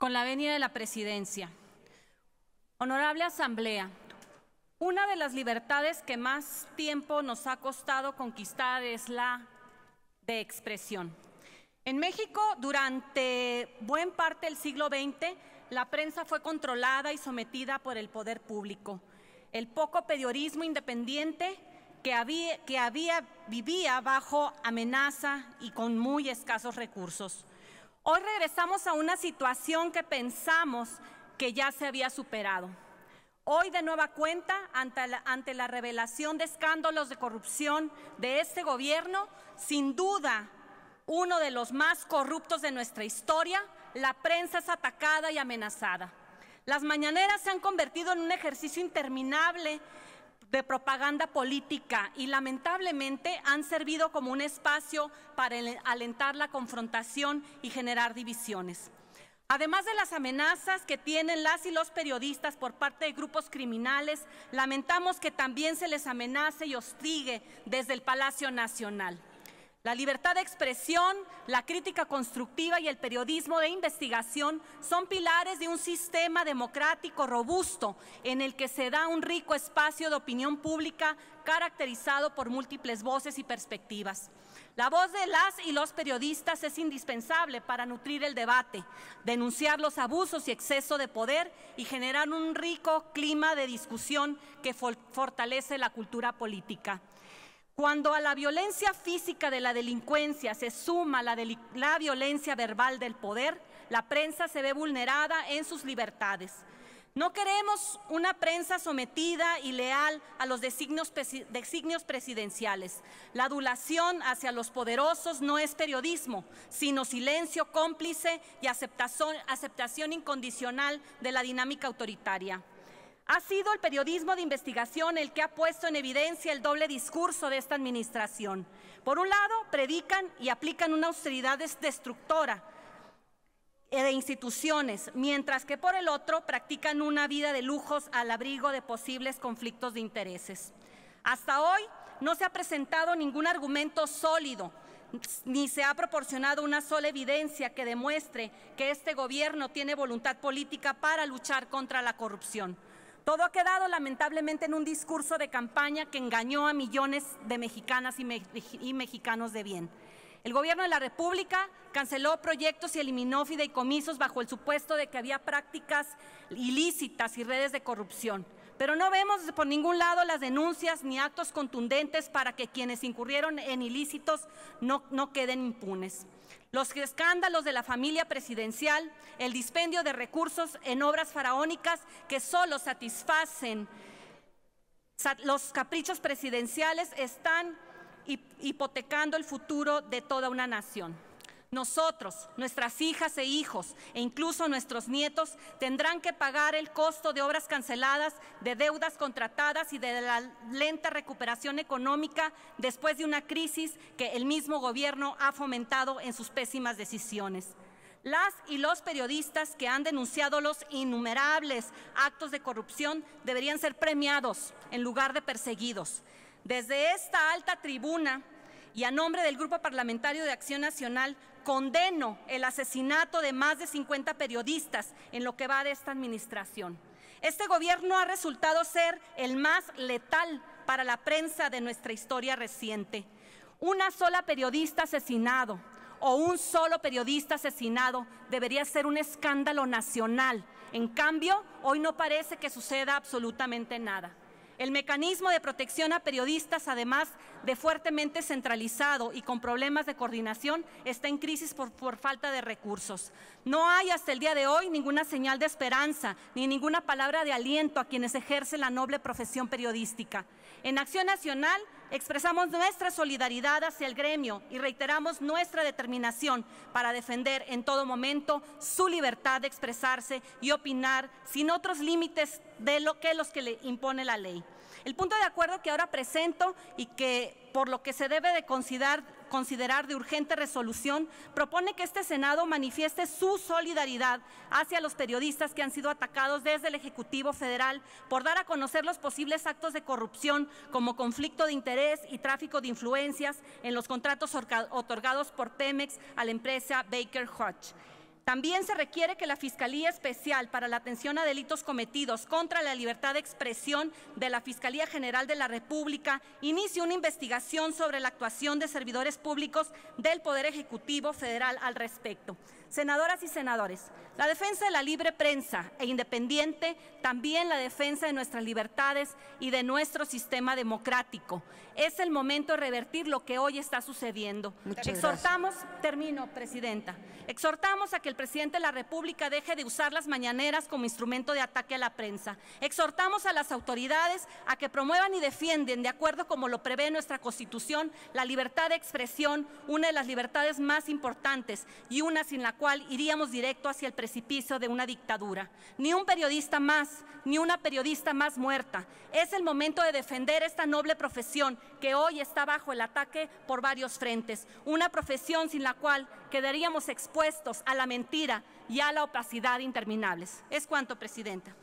con la venia de la presidencia. Honorable Asamblea, una de las libertades que más tiempo nos ha costado conquistar es la de expresión. En México, durante buena parte del siglo XX, la prensa fue controlada y sometida por el poder público. El poco periodismo independiente vivía bajo amenaza y con muy escasos recursos. Hoy regresamos a una situación que pensamos que ya se había superado. Hoy, de nueva cuenta, ante la revelación de escándalos de corrupción de este gobierno, sin duda uno de los más corruptos de nuestra historia, la prensa es atacada y amenazada. Las mañaneras se han convertido en un ejercicio interminable de propaganda política y lamentablemente han servido como un espacio para alentar la confrontación y generar divisiones. Además de las amenazas que tienen las y los periodistas por parte de grupos criminales, lamentamos que también se les amenace y hostigue desde el Palacio Nacional. La libertad de expresión, la crítica constructiva y el periodismo de investigación son pilares de un sistema democrático robusto en el que se da un rico espacio de opinión pública caracterizado por múltiples voces y perspectivas. La voz de las y los periodistas es indispensable para nutrir el debate, denunciar los abusos y exceso de poder y generar un rico clima de discusión que fortalece la cultura política. Cuando a la violencia física de la delincuencia se suma la violencia verbal del poder, la prensa se ve vulnerada en sus libertades. No queremos una prensa sometida y leal a los designios presidenciales. La adulación hacia los poderosos no es periodismo, sino silencio cómplice y aceptación incondicional de la dinámica autoritaria. Ha sido el periodismo de investigación el que ha puesto en evidencia el doble discurso de esta administración. Por un lado, predican y aplican una austeridad destructora de instituciones, mientras que por el otro practican una vida de lujos al abrigo de posibles conflictos de intereses. Hasta hoy no se ha presentado ningún argumento sólido, ni se ha proporcionado una sola evidencia que demuestre que este gobierno tiene voluntad política para luchar contra la corrupción. Todo ha quedado lamentablemente en un discurso de campaña que engañó a millones de mexicanas y mexicanos de bien. El gobierno de la República canceló proyectos y eliminó fideicomisos bajo el supuesto de que había prácticas ilícitas y redes de corrupción. Pero no vemos por ningún lado las denuncias ni actos contundentes para que quienes incurrieron en ilícitos no queden impunes. Los escándalos de la familia presidencial, el dispendio de recursos en obras faraónicas que solo satisfacen los caprichos presidenciales están hipotecando el futuro de toda una nación. Nosotros, nuestras hijas e hijos e incluso nuestros nietos tendrán que pagar el costo de obras canceladas, de deudas contratadas y de la lenta recuperación económica después de una crisis que el mismo gobierno ha fomentado en sus pésimas decisiones. Las y los periodistas que han denunciado los innumerables actos de corrupción deberían ser premiados en lugar de perseguidos. Desde esta alta tribuna y a nombre del Grupo Parlamentario de Acción Nacional, condeno el asesinato de más de 50 periodistas en lo que va de esta administración. Este gobierno ha resultado ser el más letal para la prensa de nuestra historia reciente. Una sola periodista asesinado o un solo periodista asesinado debería ser un escándalo nacional. En cambio, hoy no parece que suceda absolutamente nada. El mecanismo de protección a periodistas, además de fuertemente centralizado y con problemas de coordinación, está en crisis por falta de recursos. No hay hasta el día de hoy ninguna señal de esperanza ni ninguna palabra de aliento a quienes ejercen la noble profesión periodística. En Acción Nacional expresamos nuestra solidaridad hacia el gremio y reiteramos nuestra determinación para defender en todo momento su libertad de expresarse y opinar sin otros límites de los que le impone la ley. El punto de acuerdo que ahora presento y que por lo que se debe de considerar de urgente resolución, propone que este Senado manifieste su solidaridad hacia los periodistas que han sido atacados desde el Ejecutivo Federal por dar a conocer los posibles actos de corrupción como conflicto de interés y tráfico de influencias en los contratos otorgados por Pemex a la empresa Baker Hughes. También se requiere que la Fiscalía Especial para la Atención a Delitos Cometidos contra la Libertad de Expresión de la Fiscalía General de la República inicie una investigación sobre la actuación de servidores públicos del Poder Ejecutivo Federal al respecto. Senadoras y senadores, la defensa de la libre prensa e independiente, también la defensa de nuestras libertades y de nuestro sistema democrático. Es el momento de revertir lo que hoy está sucediendo. Exhortamos, termino, Presidenta, exhortamos a que el presidente de la República deje de usar las mañaneras como instrumento de ataque a la prensa. Exhortamos a las autoridades a que promuevan y defiendan, de acuerdo como lo prevé nuestra Constitución, la libertad de expresión, una de las libertades más importantes y una sin la cual iríamos directo hacia el precipicio de una dictadura. Ni un periodista más, ni una periodista más muerta. Es el momento de defender esta noble profesión que hoy está bajo el ataque por varios frentes. Una profesión sin la cual quedaríamos expuestos a la mentira y a la opacidad interminables. Es cuanto, Presidenta.